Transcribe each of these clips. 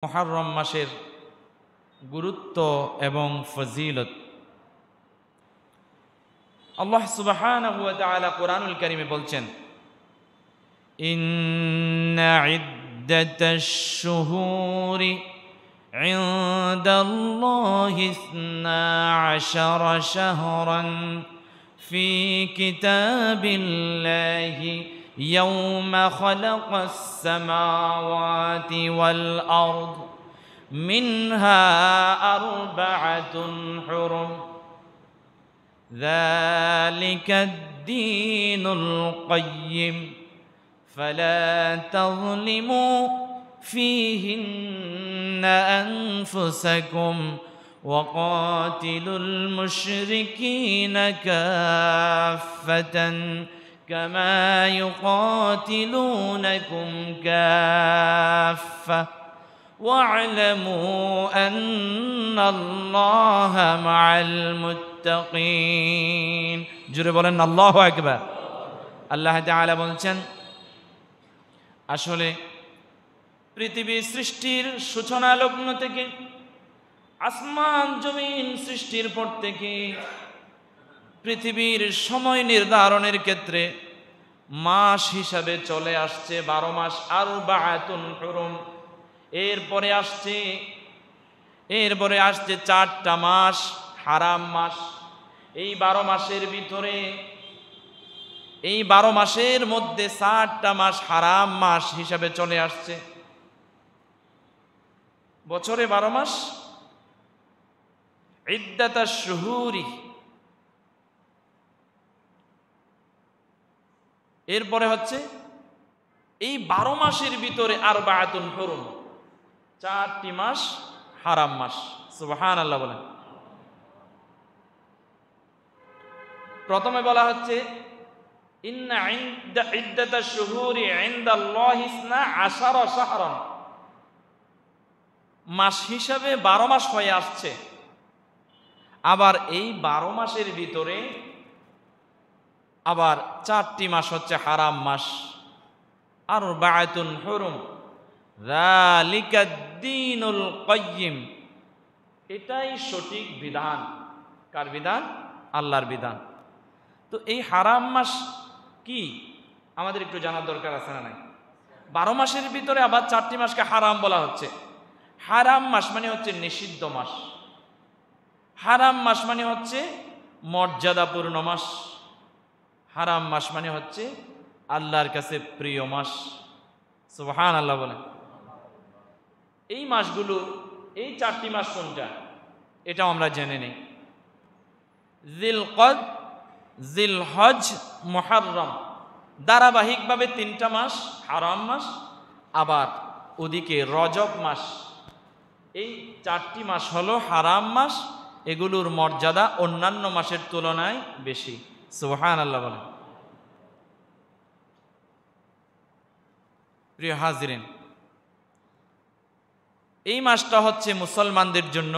মুহররম মাসের গুরুত্ব এবং ফজিলত আল্লাহ সুবহানাহু ওয়া তাআলা কুরআনুল কারীমে বলছেন, ইন্না ইদ্দাতাশ শুহুরি ইনদাল্লাহি 12 শাহরান ফি কিতাবিল্লাহি ইয়াওমা খালাকাস সামাওয়াতি ওয়াল আরদ মিনহা আরবাআতুন হুরুম ذلك الدين القيم فلا تظلموا فيهن أنفسكم وقاتلوا المشركين كافة كما يقاتلونكم كافة واعلموا أن الله مع المتقين জোরে বলেন আল্লাহু আকবার। আল্লাহ তাআলা বলছেন, আসলে পৃথিবী সৃষ্টির সূচনা লগ্ন থেকে, আসমান জমিন সৃষ্টির পর থেকে পৃথিবীর সময় নির্ধারণের ক্ষেত্রে মাস হিসাবে চলে আসছে 12 মাস আরবাআতুন হুরুম। এরপরে আসছে 4টা মাস হারাম মাস। এই 12 মাসের ভিতরে, এই 12 মাসের মধ্যে 4টা মাস হারাম মাস হিসাবে চলে আসছে। বছরে 12 মাস, ইদ্দাতাশ শুহুরি। এরপরে হচ্ছে এই 12 মাসের ভিতরে আরবাআতুন হুরুম, 4টি মাস হারাম মাস। সুবহানাল্লাহ বলেন। প্রথমে বলা হচ্ছে ইন্না ইদ্দাতাশ শুহুরি ইনদাল্লাহি 12 শাহরান। মাস হিসাবে 12 মাস হয়ে আসছে। আবার এই 12 মাসের ভিতরে আবার 4টি মাস হচ্ছে হারাম মাস, আরবাআতুন হুরুম যালিকাদ দীনুল কাইয়্যিম। এটাই সঠিক বিধান। কার বিধান? আল্লাহর বিধান। তো এই হারাম মাস কি আমাদের একটু জানার দরকার আছে না নাই? 12 মাসের ভিতরে আবার 4টি মাসকে হারাম বলা হচ্ছে। হারাম মাস মানে হচ্ছে নিষিদ্ধ মাস। হারাম মাস মানে হচ্ছে মর্যাদাপূর্ণ মাস। হারাম মাস মানে হচ্ছে আল্লাহর কাছে প্রিয় মাস। সুবহানাল্লাহ বলেন। এই মাসগুলো, এই 4টি মাস কোনটা এটাও আমরা জেনে নেই। জিলকদ, জিলহজ, মুহররম, ধারাবাহিকভাবে 3টা মাস হারাম মাস। আবার ওদিকে রজব মাস। এই 4টি মাস হলো হারাম মাস। এগুলোর মর্যাদা অন্যান্য মাসের তুলনায় বেশি। সুবহানাল্লাহ বলেন। প্রিয় হাজিরিন, এই মাসটা হচ্ছে মুসলমানদের জন্য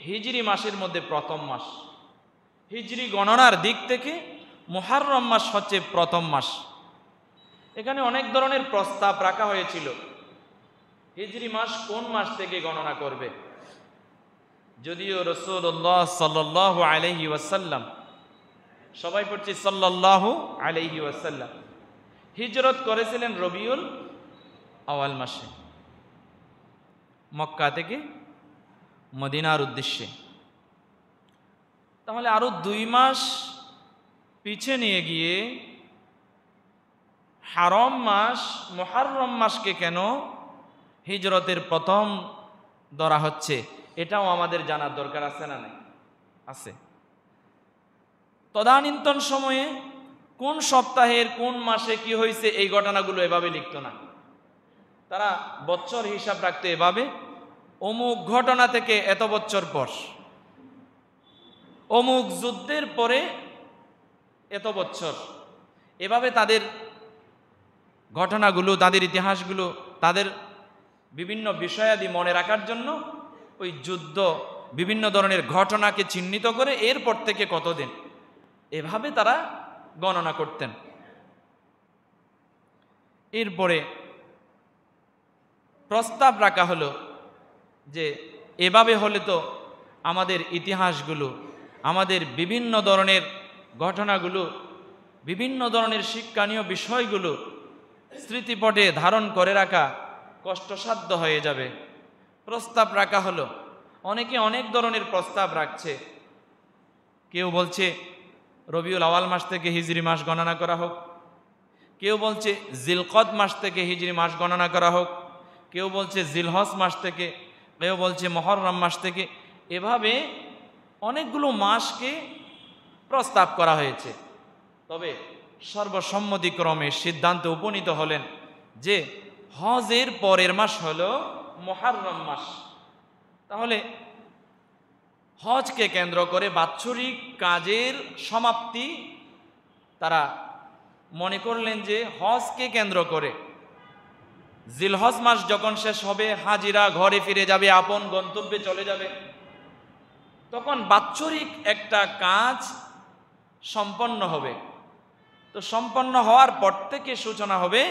হিজরি মাসের মধ্যে প্রথম মাস। হিজরি গণনার দিক থেকে মুহররম মাস হচ্ছে প্রথম মাস। এখানে অনেক ধরনের প্রস্তাব রাখা হয়েছিল, হিজরি মাস কোন মাস থেকে গণনা করবে। যদিও রাসূলুল্লাহ সাল্লাল্লাহু আলাইহি ওয়াসাল্লাম, সবাই পড়ছি সাল্লাল্লাহু আলাইহি ওয়াসাল্লাম, হিজরত করেছিলেন রবিউল আওয়াল মাসে মক্কা থেকে মদিনার উদ্দেশ্যে। তাহলে আরো 2 মাস পিছে নিয়ে গিয়ে হারাম মাস মুহররম মাসকে কেন হিজরতের প্রথম ধরা হচ্ছে, এটাও আমাদের জানার দরকার আছে না নাই? আছে। তদানীন্তন সময়ে কোন সপ্তাহের কোন মাসে কি হয়েছে এই ঘটনাগুলো এভাবে লিখত না। তারা বছর হিসাব রাখতে এভাবে, অমুক ঘটনা থেকে এত বছর পর, অমুক যুদ্ধের পরে এত বছর, এভাবে তাদের ঘটনাগুলো, তাদের ইতিহাসগুলো, তাদের বিভিন্ন বিষয়াদি মনে রাখার জন্য ওই যুদ্ধ, বিভিন্ন ধরনের ঘটনাকে চিহ্নিত করে এরপর থেকে কতদিন, এভাবে তারা গণনা করতেন। এরপরে প্রস্তাব রাখা হলো যে এভাবে হলে তো আমাদের ইতিহাসগুলো, আমাদের বিভিন্ন ধরনের ঘটনাগুলো, বিভিন্ন ধরনের শিক্ষণীয় বিষয়গুলো স্মৃতিপটে ধারণ করে রাখা কষ্টসাধ্য হয়ে যাবে। প্রস্তাব রাখা হলো, অনেকে অনেক ধরনের প্রস্তাব রাখছে। কেউ বলছে রবিউল আওয়াল মাস থেকে হিজরি মাস গণনা করা হোক, কেউ বলছে জিলকদ মাস থেকে হিজরি মাস গণনা করা হোক, কেউ বলছে জিলহজ মাস থেকে, কেউ বলছে মুহররম মাস থেকে। এভাবে অনেকগুলো মাসকে প্রস্তাব করা হয়েছে। তবে সর্বসম্মতিক্রমে সিদ্ধান্তে উপনীত হলেন যে হজের পরের মাস হলো মুহররম মাস। তাহলে হজকে কেন্দ্র করে বাৎসরিক কাজের সমাপ্তি তারা মনে করলেন যে হজকে কেন্দ্র করে জিলহজ মাস যখন শেষ হবে, হাজিরা ঘরে ফিরে যাবে, আপন গন্তব্যে চলে যাবে, তখন বাৎসরিক একটা কাজ সম্পন্ন হবে। তো সম্পন্ন হওয়ার পর থেকে সূচনা হবে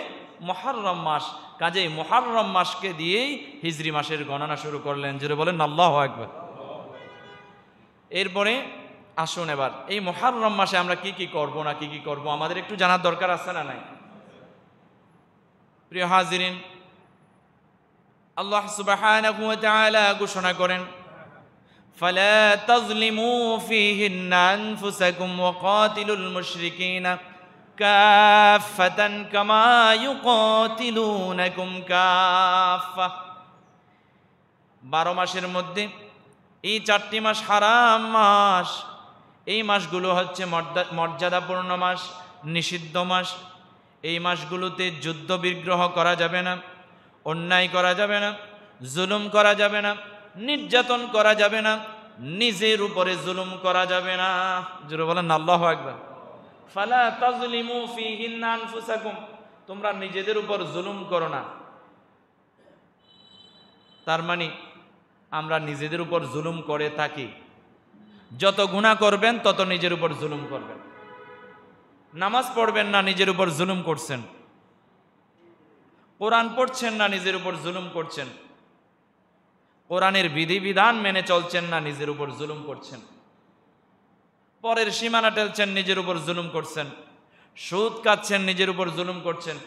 মুহররম মাস। কাজেই মুহররম মাসকে দিয়েই হিজরি মাসের গণনা শুরু করলেন। জোরে বলেন আল্লাহু আকবার। এরপরে আসুন এবার এই মুহররম মাসে আমরা কি কি করব না কি কি করব আমাদের একটু জানার দরকার আছে না নাই? প্রিয় হাজিরিন, আল্লাহ সুবহানাহু ওয়া তাআলা ঘোষণা করেন, ফালা তাজলিমু ফীহিন্না আনফুসাকুম ওয়া কাতিলুল মুশরিকিনা কাফাতান কামা ইউকাতিলুনাকুম কাফা। 12 মাসের মধ্যে এই 4টি মাস হারাম মাস। এই মাসগুলো হচ্ছে মর্যাদাপূর্ণ মাস, নিষিদ্ধ মাস। এই মাসগুলোতে যুদ্ধ বিগ্রহ করা যাবে না, অন্যায় করা যাবে না, জুলুম করা যাবে না, নির্যাতন করা যাবে না, নিজের উপরে জুলুম করা যাবে না। জোরে বলেন আল্লাহু আকবার। ফালা তাজলিমু ফীহিন্না আনফুসাকুম, তোমরা নিজেদের উপর জুলুম করো না। তার মানে আমরা নিজেদের উপর জুলুম করে থাকি। যত গুনাহ করবেন তত নিজের উপর জুলুম করবেন। নামাজ পড়বেন না, নিজের উপর জুলুম করছেন। কোরআন পড়ছেন না, নিজের উপর জুলুম করছেন। কোরআনের বিধিবিধান মেনে চলছেন না, নিজের উপর জুলুম করছেন। পরের সীমানা টেলছেন, নিজের উপর জুলুম করছেন। সুদ খাচ্ছেন, নিজের উপর জুলুম করছেন।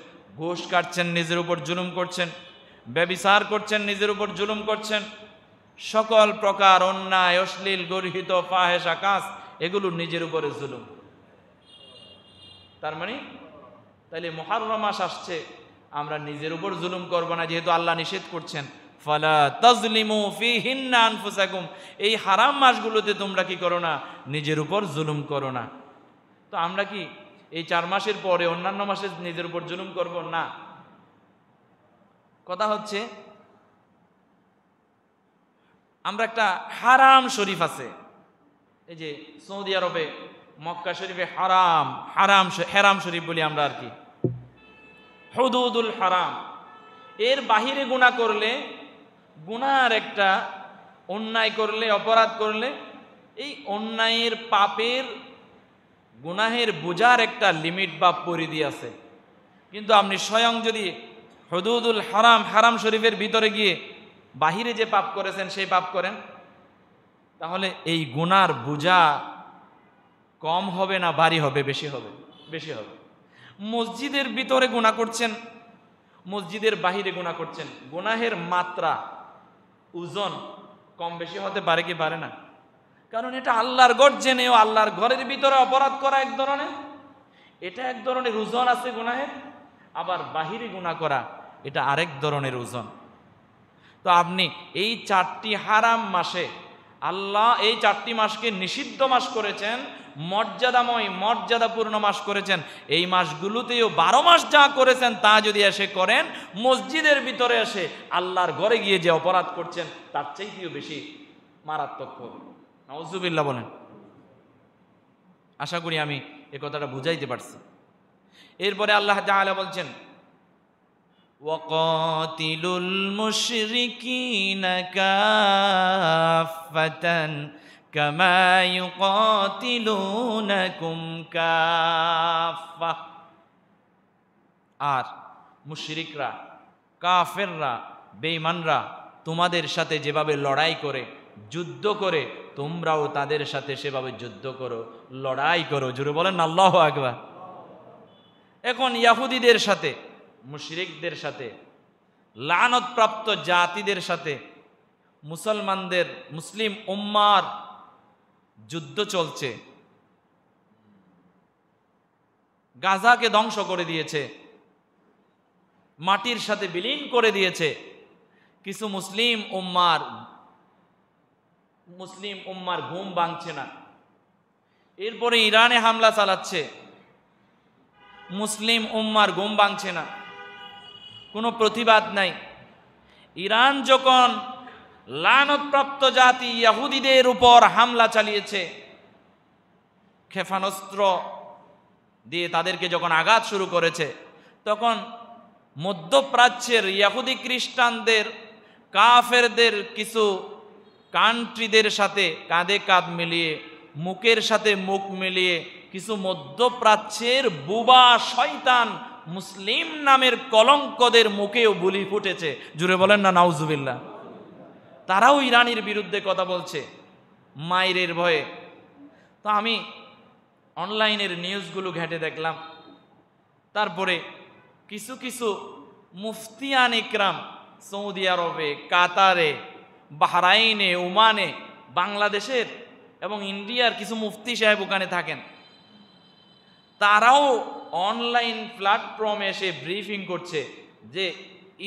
ঘুষ কাটছেন, নিজের উপর জুলুম করছেন। ব্যভিচার করছেন, নিজের উপর জুলুম করছেন। সকল প্রকার অন্যায়, অশ্লীল, গর্হিত, ফাহেশা কাজ, এগুলো নিজের উপরে জুলুম। তার মানে তাইলে মুহররম মাস আসছে, আমরা নিজের উপর জুলুম করব না, যেহেতু আল্লাহ নিষেধ করছেন ফালা তাজলিমু ফীহিন্না আনফুসাকুম। এই হারাম মাসগুলোতে তোমরা কি করো না? নিজের উপর জুলুম করো না। তো আমরা কি এই 4 মাসের পরে অন্যান্য মাসে নিজের উপর জুলুম করব না? কথা হচ্ছে আমরা একটা হারাম শরীফ আছে, এই যে সৌদি আরবে মক্কা শরীফে হারাম শরীফ বলি আমরা আর কি, হুদুদুল হারাম। এর বাহিরে গুনাহ করলে, গুনার একটা অন্যায় করলে, অপরাধ করলে, এই অন্যায়ের পাপের গুনাহের বোঝার একটা লিমিট বা পরিধি আছে। কিন্তু আপনি স্বয়ং যদি হুদুদুল হারাম শরীফের ভিতরে গিয়ে বাহিরে যে পাপ করেছেন সেই পাপ করেন, তাহলে এই গুনার বোঝা কম হবে না ভারী হবে? বেশি হবে, বেশি হবে। মসজিদের ভিতরে গুনাহ করছেন, মসজিদের বাহিরে গুনাহ করছেন, গুনাহের মাত্রা, ওজন কম বেশি হতে পারে কি পারে না? কারণ এটা আল্লাহর ঘর জেনেও আল্লাহর ঘরের ভিতরে অপরাধ করা এক ধরনের, এটা এক ধরনের ওজন আছে গুনাহের। আবার বাহিরে গুনাহ করা, এটা আরেক ধরনের ওজন। তো আপনি এই 4টি হারাম মাসে, আল্লাহ এই 4টি মাসকে নিষিদ্ধ মাস করেছেন, মর্যাদাময়, মর্যাদাপূর্ণ মাস করেছেন। এই মাসগুলোতেও 12 মাস যা করেছেন তা যদি এসে করেন, মসজিদের ভিতরে এসে আল্লাহর ঘরে গিয়ে যে অপরাধ করছেন তার চাইতেও বেশি মারাত্মক হবে। নাউজুবিল্লাহ বলেন। আশা করি আমি এ কথাটা বুঝাইতে পারছি। এরপরে আল্লাহ তাআলা বলছেন, ওয়াকাতিলুল মুশরিকিনা কাফাতান কামা ইউকাতিলুনাকুম কাফা। আর মুশরিকরা, কাফেররা বেঈমানরা তোমাদের সাথে যেভাবে লড়াই করে, যুদ্ধ করে, তোমরাও তাদের সাথে সেভাবে যুদ্ধ করো, লড়াই করো। জুড়ে বলেন আল্লাহু আকবার। এখন ইহুদিদের সাথে, মুশরিকদের সাথে, লানতপ্রাপ্ত জাতিদের সাথে মুসলমানদের, মুসলিম উম্মার যুদ্ধ চলছে। গাজাকে ধ্বংস করে দিয়েছে, মাটির সাথে বিলীন করে দিয়েছে। কিছু মুসলিম উম্মার ঘুম ভাঙছে না। এরপরে ইরানে হামলা চালাচ্ছে, মুসলিম উম্মার ঘুম ভাঙছে না, কোনো প্রতিবাদ নাই। ইরান যখন লানতপ্রাপ্ত জাতি ইহুদিদের উপর হামলা চালিয়েছে, ক্ষেপণাস্ত্র দিয়ে তাদেরকে যখন আঘাত শুরু করেছে, তখন মধ্যপ্রাচ্যের ইহুদি খ্রিস্টানদের, কাফেরদের কিছু কান্ট্রিদের সাথে কাঁধে কাঁধ মিলিয়ে, মুখের সাথে মুখ মিলিয়ে কিছু মধ্যপ্রাচ্যের বুবা শয়তান মুসলিম নামের কলঙ্কদের মুখেও বুলি ফুটেছে। জুড়ে বলেন না নাউজুবিল্লাহ। তারাও ইরানের বিরুদ্ধে কথা বলছে মাইরের ভয়ে। তো আমি অনলাইনের নিউজগুলো ঘেঁটে দেখলাম। তারপরে কিছু কিছু মুফতিয়ান ইকরাম সৌদি আরবে, কাতারে, বাহরাইনে, ওমানে, বাংলাদেশের এবং ইন্ডিয়ার কিছু মুফতি সাহেব ওখানে থাকেন, তারাও অনলাইন প্ল্যাটফর্মে এসে ব্রিফিং করছে যে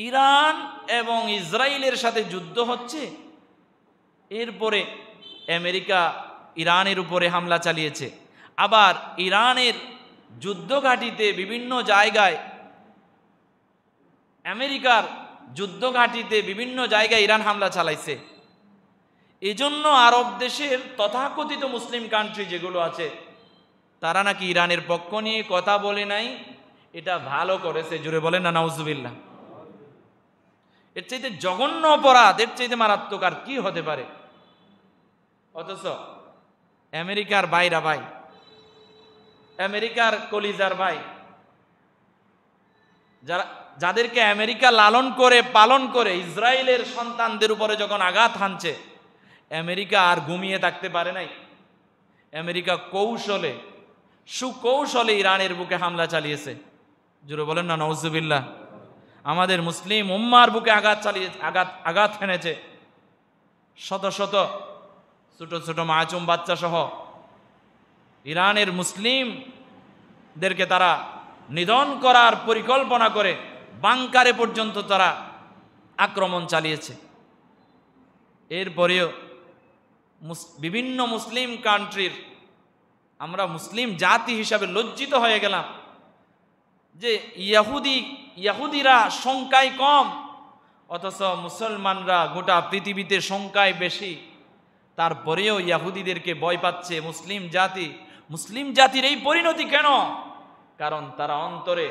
ইরান এবং ইসরায়েলের সাথে যুদ্ধ হচ্ছে। এরপরে আমেরিকা ইরানের উপরে হামলা চালিয়েছে। আবার ইরানের যুদ্ধঘাঁটিতে বিভিন্ন জায়গায়, আমেরিকার যুদ্ধঘাঁটিতে বিভিন্ন জায়গায় ইরান হামলা চালাইছে। এজন্য আরব দেশের তথাকথিত মুসলিম কান্ট্রি যেগুলো আছে, তারা নাকি ইরানের পক্ষ নিয়ে কথা বলে নাই। এটা ভালো করেছে। জুড়ে বলেন না নাউজুবিল্লাহ। এর চাইতে জঘন্য অপরাধ, এর চাইতে মারাত্মক আর কি হতে পারে? অথচ আমেরিকার ভাইরা ভাই, আমেরিকার কলিজার ভাই, যাদেরকে আমেরিকা লালন করে পালন করে, ইসরায়েলের সন্তানদের উপরে যখন আঘাত হানছে, আমেরিকা আর ঘুমিয়ে থাকতে পারে নাই। আমেরিকা সুকৌশলে ইরানের বুকে হামলা চালিয়েছে। জুড়ে বলেন না নাউজুবিল্লাহ। আমাদের মুসলিম উম্মার বুকে আঘাত হেনেছে। শত শত ছোট ছোট মাসুম বাচ্চা সহ ইরানের মুসলিমদেরকে তারা নিধন করার পরিকল্পনা করে বাংকারে পর্যন্ত তারা আক্রমণ চালিয়েছে। এরপরেও বিভিন্ন মুসলিম কান্ট্রির, আমরা মুসলিম জাতি হিসাবে লজ্জিত হয়ে গেলাম যে ইহুদিরা সংখ্যায় কম, অথচ মুসলমানরা গোটা পৃথিবীতে সংখ্যায় বেশি। তারপরেও ইহুদিদেরকে ভয় পাচ্ছে মুসলিম জাতির এই পরিণতি কেন? কারণ তারা অন্তরে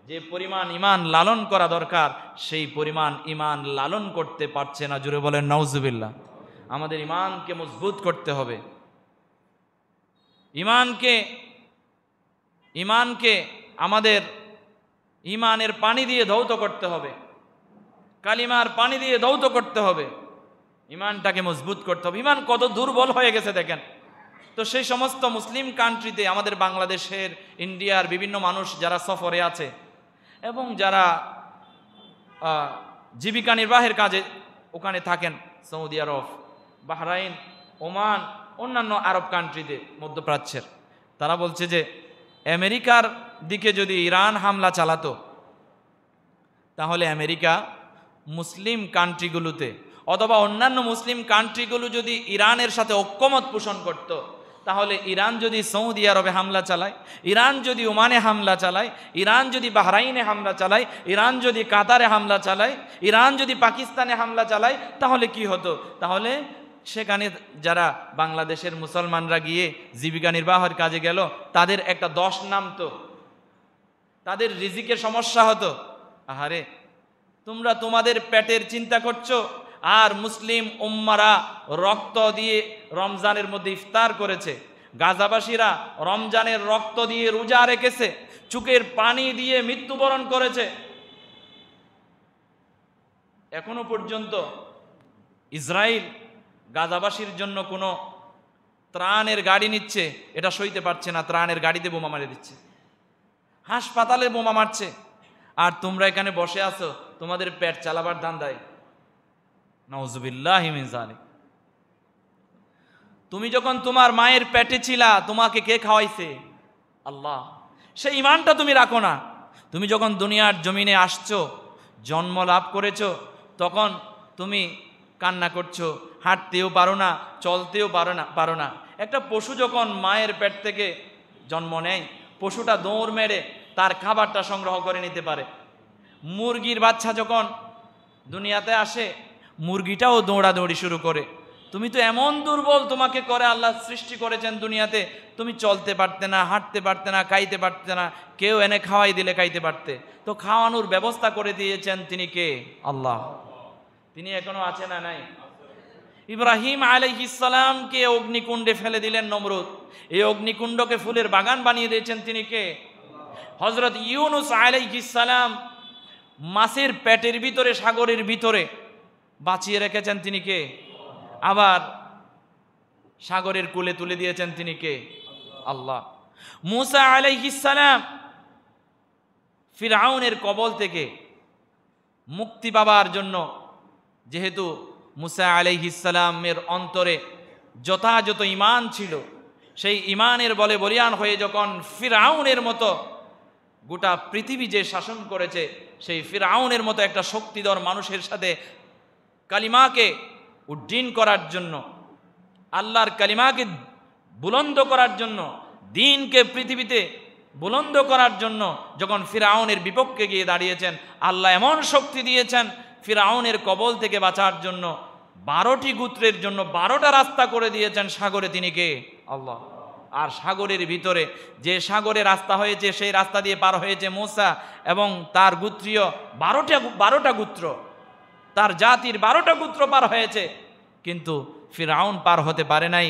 যে পরিমাণ ঈমান লালন করা দরকার, সেই পরিমাণ ঈমান লালন করতে পারছে না। জুড়ে বলেন নাউজুবিল্লাহ। আমাদের ঈমানকে মজবুত করতে হবে। ঈমানকে আমাদের ঈমানের পানি দিয়ে ধৌত করতে হবে, কালিমার পানি দিয়ে ধৌত করতে হবে, ঈমানটাকে মজবুত করতে হবে। ঈমান কত দুর্বল হয়ে গেছে দেখেন। তো সেই সমস্ত মুসলিম কান্ট্রিতে আমাদের বাংলাদেশের, ইন্ডিয়ার বিভিন্ন মানুষ যারা সফরে আছে এবং যারা জীবিকা নির্বাহের কাজে ওখানে থাকেন, সৌদি আরব, বাহরাইন, ওমান, অন্যান্য আরব কান্ট্রিতে মধ্যপ্রাচ্যের, তারা বলছে যে আমেরিকার দিকে যদি ইরান হামলা চালাতো, তাহলে আমেরিকা মুসলিম কান্ট্রিগুলোতে অথবা অন্যান্য মুসলিম কান্ট্রিগুলো যদি ইরানের সাথে ঐক্যমত পোষণ করত, তাহলে ইরান যদি সৌদি আরবে হামলা চালায়, ইরান যদি ওমানে হামলা চালায়, ইরান যদি বাহরাইনে হামলা চালায়, ইরান যদি কাতারে হামলা চালায়, ইরান যদি পাকিস্তানে হামলা চালায়, তাহলে কি হতো? তাহলে সেখানে যারা বাংলাদেশের মুসলমানরা গিয়ে জীবিকা নির্বাহের কাজে গেল, তাদের একটা দশ নামতো, তাদের রিজিকের সমস্যা হতো। আহারে, তোমরা তোমাদের পেটের চিন্তা করছো, আর মুসলিম উম্মারা রক্ত দিয়ে রমজানের মধ্যে ইফতার করেছে, গাজাবাসীরা রমজানের রক্ত দিয়ে রোজা রেখেছে, চোখের পানি দিয়ে মৃত্যুবরণ করেছে। এখনো পর্যন্ত ইসরায়েল গাজাবাসীর জন্য কোনো ত্রাণের গাড়ি নিচ্ছে, এটা সইতে পারছে না, ত্রাণের গাড়িতে বোমা মারে দিচ্ছে, হাসপাতালে বোমা মারছে, আর তোমরা এখানে বসে আছো তোমাদের পেট চালাবার ধান্দায়। নাউজুবিল্লাহি মিন যালিক। তুমি যখন তোমার মায়ের পেটে ছিলা তোমাকে কে খাওয়াইছে? আল্লাহ। সেই ঈমানটা তুমি রাখো না। তুমি যখন দুনিয়ার জমিনে আসছো, জন্ম লাভ করেছো, তখন তুমি কান্না করছো, হাঁটতেও পারো না, চলতেও পারো না। একটা পশু যখন মায়ের পেট থেকে জন্ম নেয়, পশুটা দৌড় মেরে তার খাবারটা সংগ্রহ করে নিতে পারে। মুরগির বাচ্চা যখন দুনিয়াতে আসে, মুরগিটাও দৌড়াদৌড়ি শুরু করে। তুমি তো এমন দুর্বল, তোমাকে করে আল্লাহ সৃষ্টি করেছেন দুনিয়াতে, তুমি চলতে পারতে না, হাঁটতে পারতে না, খাইতে পারতে না, কেউ এনে খাওয়াই দিলে খাইতে পারতে। তো খাওয়ানোর ব্যবস্থা করে দিয়েছেন তিনি কে? আল্লাহ। তিনি এখনো আছে না নাই? ইব্রাহিম আলাইহিস সালামকে অগ্নিকুণ্ডে ফেলে দিলেন নমরুদ, এই অগ্নিকুণ্ডকে ফুলের বাগান বানিয়ে দিয়েছেন তিনি কে? হযরত ইউনূস আলাইহিস সালাম মাছের পেটের ভিতরে, সাগরের ভিতরে বাঁচিয়ে রেখেছেন তিনি কে? আবার সাগরের কূলে তুলে দিয়েছেন তিনি কে? আল্লাহ। মূসা আলাইহিস সালাম ফিরআউনের কবল থেকে মুক্তি পাবার জন্য, যেহেতু মূসা আলাইহিস সালামের অন্তরে যথাযথ ঈমান ছিল, সেই ঈমানের বলে বলিয়ান হয়ে যখন ফিরআউনের মতো গোটা পৃথিবী যে শাসন করেছে, সেই ফিরআউনের মতো একটা শক্তিধর মানুষের সাথে কালিমাকে উড্ডীন করার জন্য, আল্লাহর কালিমাকে বুলন্দ করার জন্য, দ্বীনকে পৃথিবীতে বুলন্দ করার জন্য যখন ফিরআউনের বিপক্ষে গিয়ে দাঁড়িয়েছেন, আল্লাহ এমন শক্তি দিয়েছেন ফিরআউনের কবল থেকে বাঁচার জন্য 12টি গোত্রের জন্য 12টা রাস্তা করে দিয়েছেন সাগরে। তিনি কে? আল্লাহ। আর সাগরের ভিতরে যে সাগরে রাস্তা হয়েছে, সেই রাস্তা দিয়ে পার হয়েছে মূসা এবং তার গোত্রীয় 12টা গোত্র, তার জাতির 12টা গোত্র পার হয়েছে, কিন্তু ফিরআউন পার হতে পারে নাই।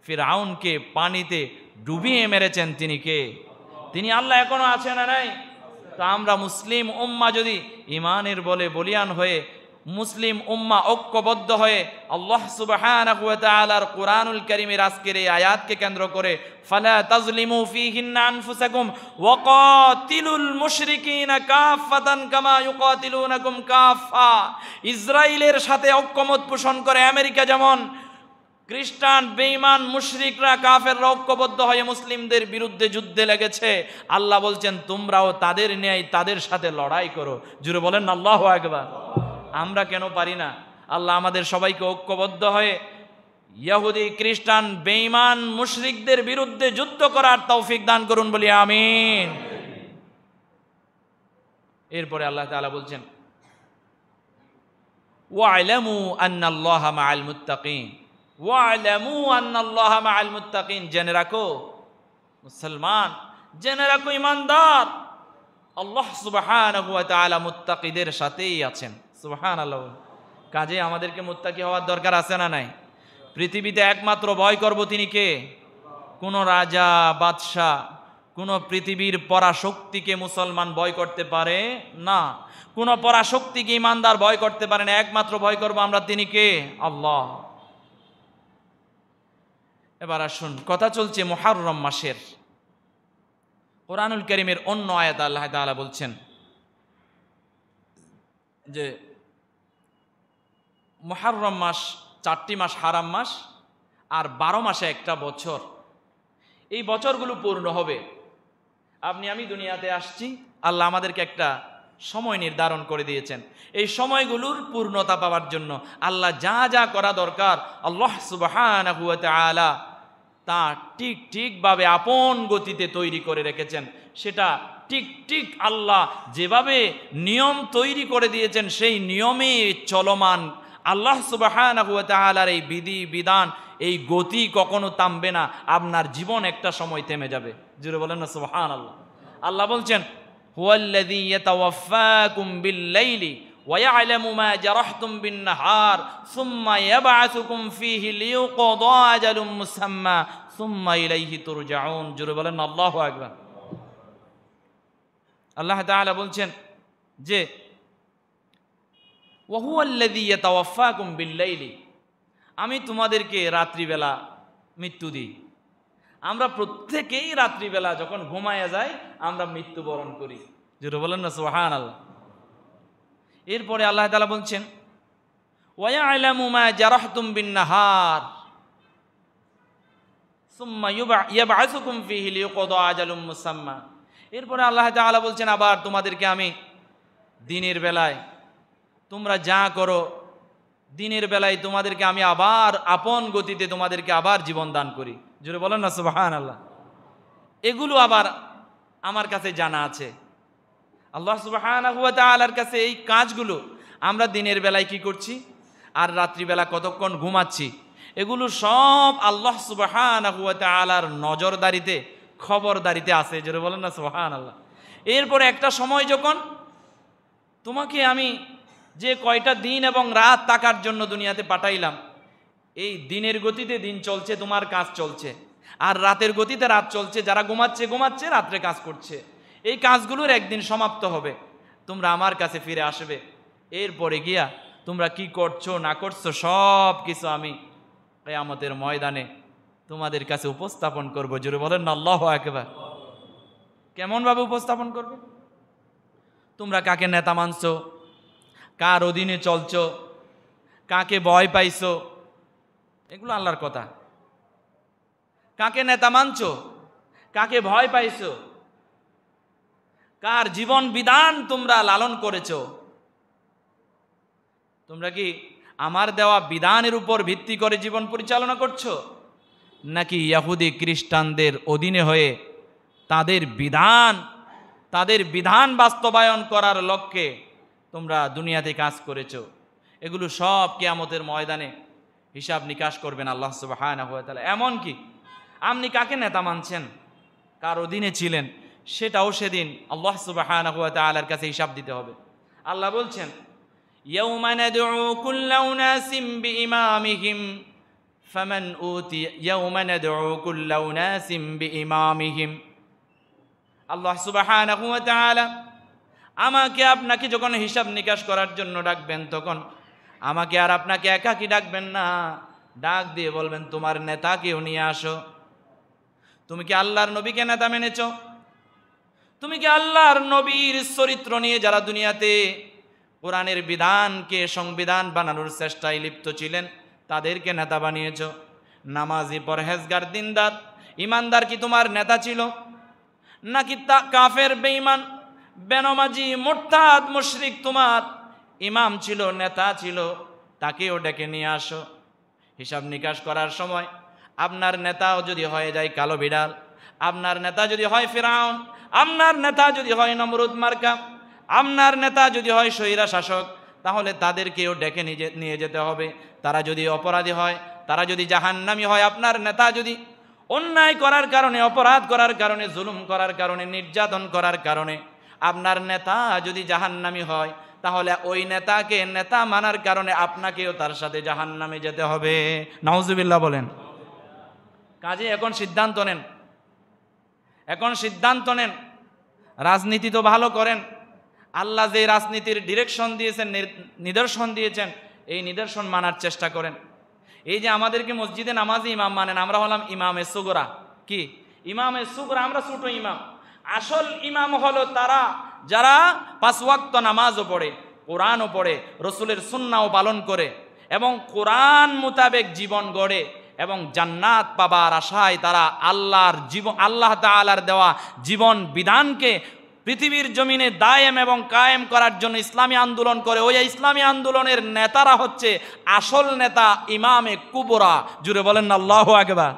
ফিরআউনকে পানিতে ডুবিয়ে মেরেছেন তিনি কে? তিনি আল্লাহ। এখনো আছে না নাই? তা আমরা মুসলিম উম্মাহ যদি ঈমানের বলে বলিয়ান হয়ে, মুসলিম উম্মাহ ঐক্যবদ্ধ হয়ে আল্লাহ সুবহানাহু ওয়া তাআলার কোরআনুল কারীমের আজকের এই আয়াতকে কেন্দ্র করে, ফালা তাজলিমু ফীহিন্না আনফুসাকুম ওয়া কাতিলুল মুশরিকিনা কাফাতান কামা ইউকাতিলুনাকুম কাফা। ইসরায়েলের সাথে ঐক্যমত পোষণ করে আমেরিকা যেমন খ্রিস্টান বেঈমান মুশরিকরা কাফেররা ঐক্যবদ্ধ হয়ে মুসলিমদের বিরুদ্ধে যুদ্ধে লেগেছে, আল্লাহ বলছেন তোমরাও তাদের ন্যায় তাদের সাথে লড়াই করো। জুড়ে বলেন আল্লাহু আকবার। আমরা কেন পারি না? আল্লাহ আমাদের সবাইকে ঐক্যবদ্ধ হয়ে ইহুদি খ্রিস্টান বেঈমান মুশরিকদের বিরুদ্ধে যুদ্ধ করার তৌফিক দান করুন বলি আমিন। এরপরে আল্লাহ তাআলা বলছেন, ওয়া'লামু আন্নাল্লাহা মা'আল মুত্তাকিন, ওয়া'লামু আন্নাল্লাহা মা'আল মুত্তাকিন। জেনে রাখো মুসলমান, জেনে রাখো ঈমানদার, আল্লাহ সুবহানাহু ওয়া তাআলা মুত্তাকিদের সাথেই আছেন। সুবহানাল্লাহ। কাজে আমাদেরকে মুত্তাকি হওয়ার দরকার আছে না নাই? পৃথিবীতে একমাত্র ভয় করব তিনি কে? কোন রাজা বাদশাহ, কোন পৃথিবীর পরাশক্তিকে মুসলমান ভয় করতে পারে না, কোন পরাশক্তিকে ঈমানদার ভয় করতে পারে না। একমাত্র ভয় করব আমরা তিনি কে? আল্লাহ। এবার আসুন, কথা চলছে মুহররম মাসের। কোরআনুল কারীমের অন্য আয়াত আল্লাহ তাআলা বলছেন যে মুহররম মাস 4টি মাস হারাম মাস, আর 12 মাসে একটা বছর। এই বছরগুলো পূর্ণ হবে। আমি দুনিয়াতে আসছি, আল্লাহ আমাদেরকে একটা সময় নির্ধারণ করে দিয়েছেন। এই সময়গুলোর পূর্ণতা পাওয়ার জন্য আল্লাহ যা যা করা দরকার আল্লাহ সুবহানাহু ওয়া তাআলা তা ঠিকভাবে আপন গতিতে তৈরি করে রেখেছেন। সেটা ঠিক আল্লাহ যেভাবে নিয়ম তৈরি করে দিয়েছেন সেই নিয়মে চলমান। আল্লাহ সুবহানাহু ওয়া তাআলার এই বিধি বিধান, এই গতি কখনো থামবে না। আপনার জীবন একটা সময় থেমে যাবে। জুড়ে বলেন না সুবহানাল্লাহ। আল্লাহ বলছেন, হুয়াল্লাযী ইয়াতাওয়াফফাকুম বিল-লাইলি ওয়া ইয়া'লামু মা জারাহতুম বিন-নাহার সুম্মা ইয়াব'আসুকুম ফীহি লিইউকদা আজালুম মুসাম্মা সুম্মা ইলাইহি তুরজাউন। জুড়ে বলেন আল্লাহু আকবার। আল্লাহ তাআলা বলছেন যে ওয়া হুয়াল্লাযী ইয়াতাওয়াফফাকুম বিল-লাইলি, আমি তোমাদেরকে রাত্রিবেলা মৃত্যু দিই। আমরা প্রত্যেকেই রাত্রিবেলা যখন ঘুমায়া যাই আমরা মৃত্যুবরণ করি। জোরে বলেন না সুবহানাল্লাহ। এরপরে আল্লাহ তাআলা বলছেন ওয়া ইয়ালামু মা জারাহতুম বিন-নাহার সুম্মা ইয়াবআসুকুম ফীহি লিয়াকদা আজালুম মুসাম্মা। এরপরে আল্লাহ তাআলা বলছেন আবার তোমাদেরকে আমি দিনের বেলায় তোমরা যা করো, দিনের বেলায় তোমাদেরকে আমি আবার আপন গতিতে তোমাদেরকে আবার জীবন দান করি। জোরে বলেন না সুবহানাল্লাহ। এগুলো আবার আমার কাছে জানা আছে। আল্লাহ সুবহানাহু ওয়া তাআলার কাছে এই কাজগুলো আমরা দিনের বেলায় কি করছি আর রাত্রিবেলা কতক্ষণ ঘুমাচ্ছি, এগুলো সব আল্লাহ সুবহানাহু ওয়া তাআলার নজরদারিতে, খবরদারিতে আছে। জোরে বলেন না সুবহানাল্লাহ। এরপরে একটা সময় যখন তোমাকে আমি যে কয়টা দিন এবং রাত থাকার জন্য দুনিয়াতে পাঠাইলাম, এই দিনের গতিতে দিন চলছে, তোমার কাজ চলছে, আর রাতের গতিতে রাত চলছে। যারা ঘুমাচ্ছে ঘুমাচ্ছে, রাত্রে কাজ করছে। এই কাজগুলোর একদিন সমাপ্ত হবে, তোমরা আমার কাছে ফিরে আসবে। এরপরে গিয়া তোমরা কি করছো না করছো সব কিছু আমি কিয়ামতের ময়দানে তোমাদের কাছে উপস্থাপন করব। জোরে বলেন না আল্লাহু আকবার। কেমন ভাবে উপস্থাপন করবে? তোমরা কাকে নেতা মানছো, কার অধীনে চলছো, কাকে ভয় পাইছো, এগুলো আল্লাহর কথা। কাকে নেতা মানছো, কাকে ভয় পাইছো, কার জীবন বিধান তোমরা লালন করেছো, তোমরা কি আমার দেওয়া বিধানের উপর ভিত্তি করে জীবন পরিচালনা করছো, নাকি ইহুদি খ্রিস্টানদের অধীনে হয়ে তাদের বিধান বাস্তবায়ন করার লক্ষ্যে তোমরা দুনিয়াতে কাজ করেছো? এগুলো সব কিয়ামতের ময়দানে হিসাব নিকাশ করবেন আল্লাহ সুবহানাহু ওয়া তাআলা। এমনকি আপনি কাকে নেতা মানছেন, কার অধীনে ছিলেন, সেটাও সেদিন আল্লাহ সুবহানাহু ওয়া তাআলার কাছে হিসাব দিতে হবে। আল্লাহ বলছেন ইয়াউমা নাদউ কুল্লা উনাসিম বিইমামিহিম ফামান উতি ইয়াউমা নাদউ কুল্লা উনাসিম বিইমামিহিম। আল্লাহ সুবহানাহু ওয়া তাআলা আমাকে আপনাকে যখন হিসাব নিকাশ করার জন্য ডাকবেন, তখন আমাকে আর আপনাকে একাকী ডাকবেন না, ডাক দিয়ে বলবেন তোমার নেতাকেও নিয়ে আসো। তুমি কি আল্লাহর নবীকে নেতা মেনেছো? তুমি কি আল্লাহর নবীর চরিত্র নিয়ে যারা দুনিয়াতে কোরআনের বিধানকে সংবিধান বানানোর চেষ্টায় লিপ্ত ছিলেন তাদেরকে নেতা বানিয়েছো? নামাজি, পরহেজগার, দিনদার, ইমানদার কি তোমার নেতা ছিল? নাকি কাফের, বেঈমান, বেনমাজি, মুরতাদ, মুশরিক তোমার ইমাম ছিল, নেতা ছিল? তাকেও ডেকে নিয়ে আসো। হিসাব নিকাশ করার সময় আপনার নেতাও যদি হয়ে যায় কালো বিড়াল, আপনার নেতা যদি হয় ফিরাউন, আপনার নেতা যদি হয় নমরুদ মার্কা, আপনার নেতা যদি হয় স্বৈরা শাসক, তাহলে তাদেরকেও ডেকে নিয়ে যেতে হবে। তারা যদি অপরাধী হয়, তারা যদি জাহান্নামী হয়, আপনার নেতা যদি অন্যায় করার কারণে, অপরাধ করার কারণে, জুলুম করার কারণে, নির্যাতন করার কারণে আপনার নেতা যদি জাহান্নামী হয়, তাহলে ওই নেতাকে নেতা মানার কারণে আপনাকেও তার সাথে জাহান্নামে যেতে হবে। নাউজুবিল্লাহ বলেন। কাজে এখন সিদ্ধান্ত নেন, এখন সিদ্ধান্ত নেন। রাজনীতি তো ভালো করেন, আল্লাহ যে রাজনীতির ডিরেকশন দিয়েছেন, নিদর্শন দিয়েছেন, এই নিদর্শন মানার চেষ্টা করেন। এই যে আমাদেরকে মসজিদে নামাজি ইমাম মানেন, আমরা হলাম ইমামে সুগরা। কি ইমামে সুগরা? আমরা ছোট ইমাম। আসল ইমাম হলো তারা যারা 5 ওয়াক্ত নামাজও পড়ে, কোরআনও পড়ে, রসুলের সুন্নাহও পালন করে এবং কোরআন মোতাবেক জীবন গড়ে এবং জান্নাত পাবার আশায় তারা আল্লাহ তাআলার দেওয়া জীবন বিধানকে পৃথিবীর জমিনে দায়েম এবং কায়েম করার জন্য ইসলামী আন্দোলন করে। ওই ইসলামী আন্দোলনের নেতারা হচ্ছে আসল নেতা, ইমামে কুবরা। জুড়ে বলেন না আল্লাহু আকবার।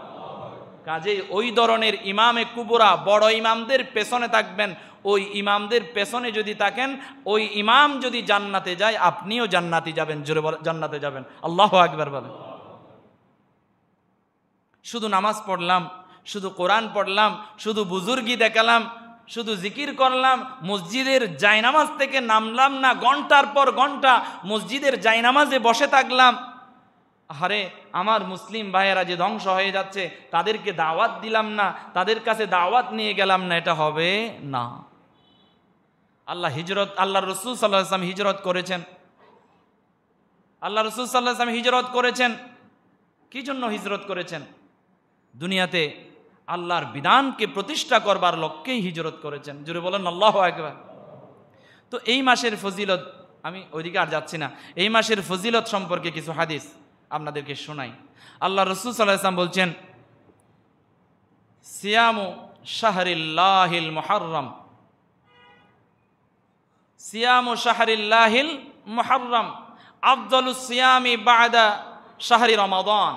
কাজেই ওই ধরনের ইমামে কুবরা, বড় ইমামদের পেছনে থাকবেন। ওই ইমামদের পেছনে যদি থাকেন, ওই ইমাম যদি জান্নাতে যায়, আপনিও জান্নাতে যাবেন। জুড়ে জান্নাতে যাবেন। আল্লাহু আকবার বলেন। শুধু নামাজ পড়লাম, শুধু কোরআন পড়লাম, শুধু বুজুর্গি দেখালাম, শুধু জিকির করলাম, মসজিদের জায়নামাজ থেকে নামলাম না, ঘন্টার পর ঘন্টা মসজিদের জায়নামাজে বসে থাকলাম, আরে আমার মুসলিম ভাইয়েরা যে ধ্বংস হয়ে যাচ্ছে তাদেরকে দাওয়াত দিলাম না, তাদের কাছে দাওয়াত নিয়ে গেলাম না, এটা হবে না। আল্লাহর রাসূল সাল্লাল্লাহু আলাইহি ওয়াসাল্লাম হিজরত করেছেন, আল্লাহ রাসূল সাল্লাল্লাহু আলাইহি ওয়াসাল্লাম হিজরত করেছেন। কি জন্য হিজরত করেছেন? দুনিয়াতে আল্লাহর বিধানকে প্রতিষ্ঠা করবার লক্ষ্যেই হিজরত করেছেন। জোরে বলেন আল্লাহু আকবার। তো এই মাসের ফজিলত, আমি ওইদিকে আর যাচ্ছি না, এই মাসের ফজিলত সম্পর্কে কিছু হাদিস আপনাদেরকে শোনাই। আল্লাহ রাসূল সাল্লাল্লাহু আলাইহি ওয়াসাল্লাম বলছেন, সিয়ামু শাহরিল্লাহিল মুহাররম, সিয়ামু শাহরিল্লাহিল মুহাররম আফদালুস সিয়ামি বাদা শাহরি রমাদান।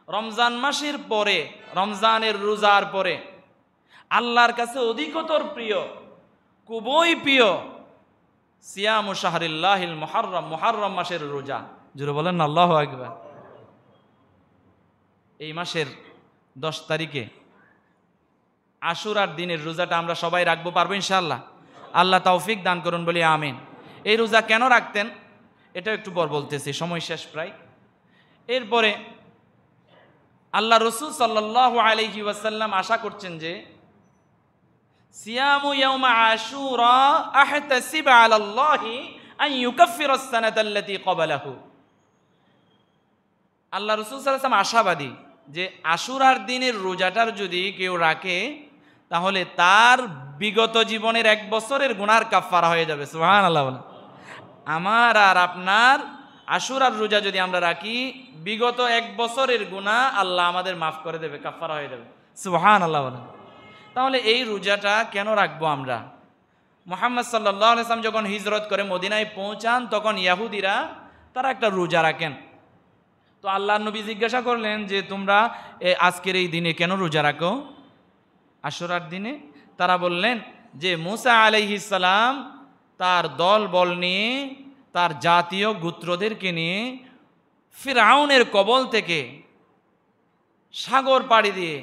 রমজান মাসের পরে, রমজানের রোজার পরে আল্লাহর কাছে অধিকতর প্রিয়, খুবই প্রিয় সিয়ামু শাহরিল্লাহিল মুহাররম, মুহাররম মাসের রোজা। জোরে বলেন আল্লাহু আকবার। এই মাসের 10 তারিখে আশুরার দিনের রোজাটা আমরা সবাই রাখবো, পারবো ইনশাআল্লাহ? আল্লাহ তৌফিক দান করুন বলি আমিন। এই রোজা কেন রাখতেন এটা একটু পর বলতেছি, সময় শেষ প্রায়। এরপরে আল্লাহ রাসূল সাল্লাল্লাহু আলাইহি ওয়াসাল্লাম আশা করছেন যে সিয়ামু ইয়াউমা আশুরা আহতাসিব আলাল্লাহি আন ইউকাফফিরাস সানাতাল্লাতী ক্বাবালাহু। আল্লাহ রাসূল সাল্লাল্লাহু আলাইহি ওয়াসাল্লাম আশাবাদী যে আশুরার দিনের রোজাটার যদি কেউ রাখে তাহলে তার বিগত জীবনের 1 বছরের গুনার কাফফারা হয়ে যাবে। সুবহানাল্লাহ। আমার আর আপনার আশুরার রোজা যদি আমরা রাখি, বিগত 1 বছরের গুনাহ আল্লাহ আমাদের মাফ করে দেবে, কাফফারা হয়ে যাবে। সুবহানাল্লাহ। তাহলে এই রোজাটা কেন রাখবো আমরা? মুহাম্মদ সাল্লাল্লাহু আলাইহি ওয়াসাল্লাম যখন হিজরত করে মদিনায় পৌঁছান তখন ইহুদিরা তারা একটা রোজা রাখেন। তো আল্লাহর নবী জিজ্ঞাসা করলেন যে তোমরা আজকের এই দিনে কেন রোজা রাখো, আশুরার দিনে? তারা বললেন যে মুসা আলাইহিস সালাম তার দল বল নিয়ে, তার জাতীয় গোত্রদেরকে নিয়ে ফিরআউনের কবল থেকে সাগর পাড়ি দিয়ে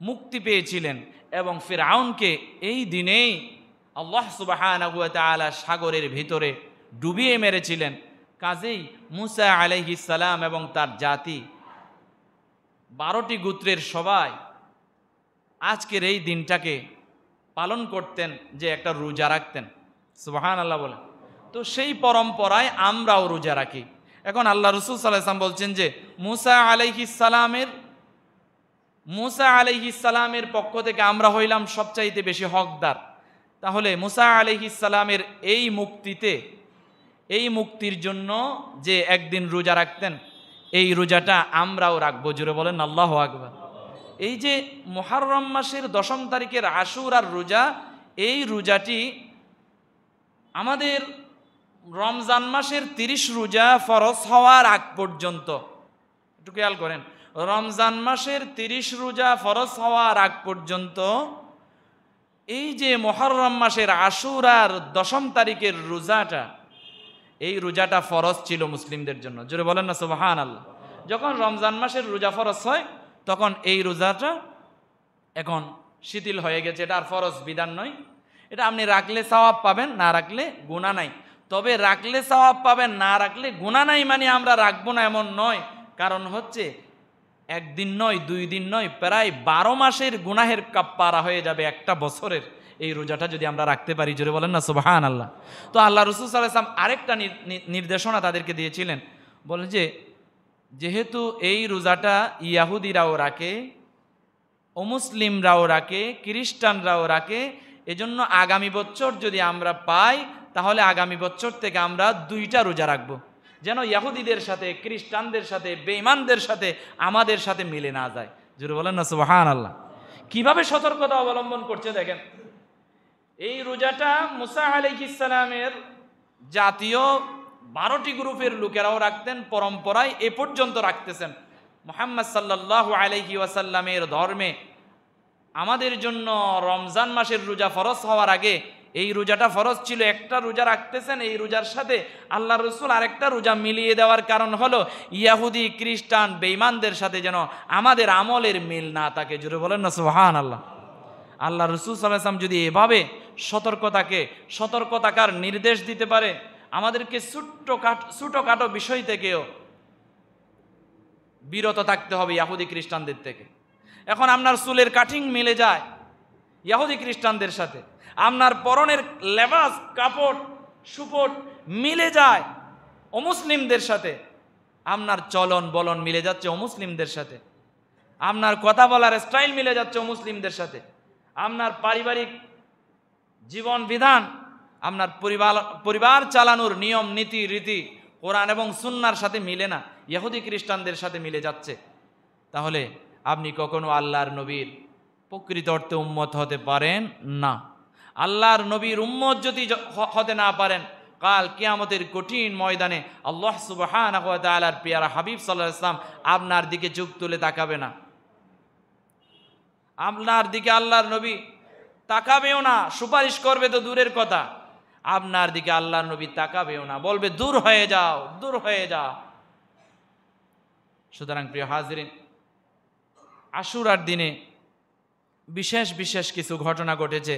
মুক্তি পেয়েছিলেন এবং ফিরআউনকে এই দিনেই আল্লাহ সুবহানাহু ওয়া তাআলা সাগরের ভিতরে ডুবিয়ে মেরেছিলেন। কাজেই মুসা আলাইহিস সালাম এবং তার জাতি 12টি গোত্রের সবাই আজকের এই দিনটাকে পালন করতেন, যে একটা রোজা রাখতেন। সুবহানাল্লাহ বলেন। তো সেই পরম্পরায় আমরাও রোজা রাখি। এখন আল্লাহ রাসূল সাল্লাল্লাহু আলাইহি ওয়াসাল্লাম বলছেন যে মুসা আলাইহিস সালামের পক্ষ থেকে আমরা হইলাম সবচাইতে বেশি হকদার। তাহলে মুসা আলাইহিস সালামের এই মুক্তির জন্য যে একদিন রোজা রাখতেন, এই রোজাটা আমরাও রাখবো। জোরে বলেন আল্লাহু আকবার। এই যে মুহররম মাসের 10 তারিখের আশুরার রোজা, এই রোজাটি আমাদের রমজান মাসের 30 রোজা ফরজ হওয়ার আগ পর্যন্ত, একটু খেয়াল করেন, রমজান মাসের 30 রোজা ফরজ হওয়ার আগ পর্যন্ত এই যে মুহররম মাসের আশুরার 10 তারিখের রোজাটা, এই রোজাটা ফরজ ছিল মুসলিমদের জন্য। জোরে বলেন না সুবহানাল্লাহ। যখন রমজান মাসের রোজা ফরজ হয় তখন এই রোজাটা এখন শিথিল হয়ে গেছে, এটা আর ফরজ বিধান নয়। এটা আপনি রাখলে সওয়াব পাবেন, না রাখলে গুনাহ নাই। তবে রাখলে সওয়াব পাবেন, না রাখলে গুনাহ নাই মানে আমরা রাখবো না এমন নয়। কারণ হচ্ছে একদিন নয়, 2 দিন নয়, প্রায় 12 মাসের গুনাহের কাফফারা হয়ে যাবে একটা বছরের, এই রোজাটা যদি আমরা রাখতে পারি। জোরে বলেন না সুবহানাল্লাহ। তো আল্লাহ রাসূল সাল্লাল্লাহু আলাইহি ওয়াসাল্লাম আরেকটা নির্দেশনা তাদেরকে দিয়েছিলেন, বলে যে যেহেতু এই রোজাটা ইহুদিরাও রাখে, অমুসলিমরাও রাখে, খ্রিস্টানরাও রাখে, এজন্য আগামী বছর যদি আমরা পাই তাহলে আগামী বছর থেকে আমরা 2টা রোজা রাখবো, যেন ইহুদিদের সাথে, খ্রিস্টানদের সাথে, বেঈমানদের সাথে আমাদের সাথে মিলে না যায়। জোরে বলেন না সুবহানাল্লাহ। কিভাবে সতর্কতা অবলম্বন করছে দেখেন। এই রোজাটা মুসা আলাইহিস সালামের জাতীয় 12টি গ্রুপের লোকেরাও রাখতেন, পরম্পরায় এ পর্যন্ত রাখতেছেন। মুহাম্মদ সাল্লাল্লাহু আলাইহি ওয়াসাল্লামের ধর্মে আমাদের জন্য রমজান মাসের রোজা ফরজ হওয়ার আগে এই রোজাটা ফরজ ছিল। একটা রোজা রাখতেছেন, এই রোজার সাথে আল্লাহ রাসূল আরেকটা রোজা মিলিয়ে দেওয়ার কারণ হলো ইহুদি, খ্রিস্টান, বেঈমানদের সাথে যেন আমাদের আমলের মিল না থাকে। জোরে বলেন না সুবহানাল্লাহ। আল্লাহ রাসূল সাল্লাল্লাহু আলাইহি ওয়াসাল্লাম যদি এভাবে সতর্কতাকার নির্দেশ দিতে পারে, আমাদেরকে ছোটখাটো বিষয় থেকেও বিরত থাকতে হবে ইহুদি খ্রিস্টানদের থেকে। এখন আপনার চুলের কাটিং মিলে যায় ইহুদি খ্রিস্টানদের সাথে, আপনার পরনের লেবাস, কাপড়, সুপট মিলে যায় অমুসলিমদের সাথে। আপনার চলন বলন মিলে যাচ্ছে অমুসলিমদের সাথে, আপনার কথা বলার স্টাইল মিলে যাচ্ছে অমুসলিমদের সাথে, আপনার পারিবারিক জীবন বিধান, আপনার পরিবার চালানোর নিয়ম নীতি রীতি কোরআন এবং সুন্নাহর সাথে মিলে না, ইহুদি খ্রিস্টানদের সাথে মিলে যাচ্ছে। তাহলে আপনি কখনো আল্লাহর নবীর প্রকৃত অর্থে উম্মত হতে পারেন না। আল্লাহর নবীর উম্মত যদি হতে না পারেন, কাল কিয়ামতের কঠিন ময়দানে আল্লাহ সুবহানাহু ওয়া তাআলার পেয়ারা হাবিব সাল্লাল্লাহু আলাইহি ওয়াসাল্লাম আপনার দিকে চোখ তুলে তাকাবে না, আপনার দিকে আল্লাহর নবী তাকাবেও না। সুপারিশ করবে তো দূরের কথা, আপনার দিকে আল্লাহর নবী তাকাবেও না, বলবে দূর হয়ে যাও, দূর হয়ে যাও। সুতরাং প্রিয় হাজিরিন, আশুরার দিনে বিশেষ বিশেষ কিছু ঘটনা ঘটেছে।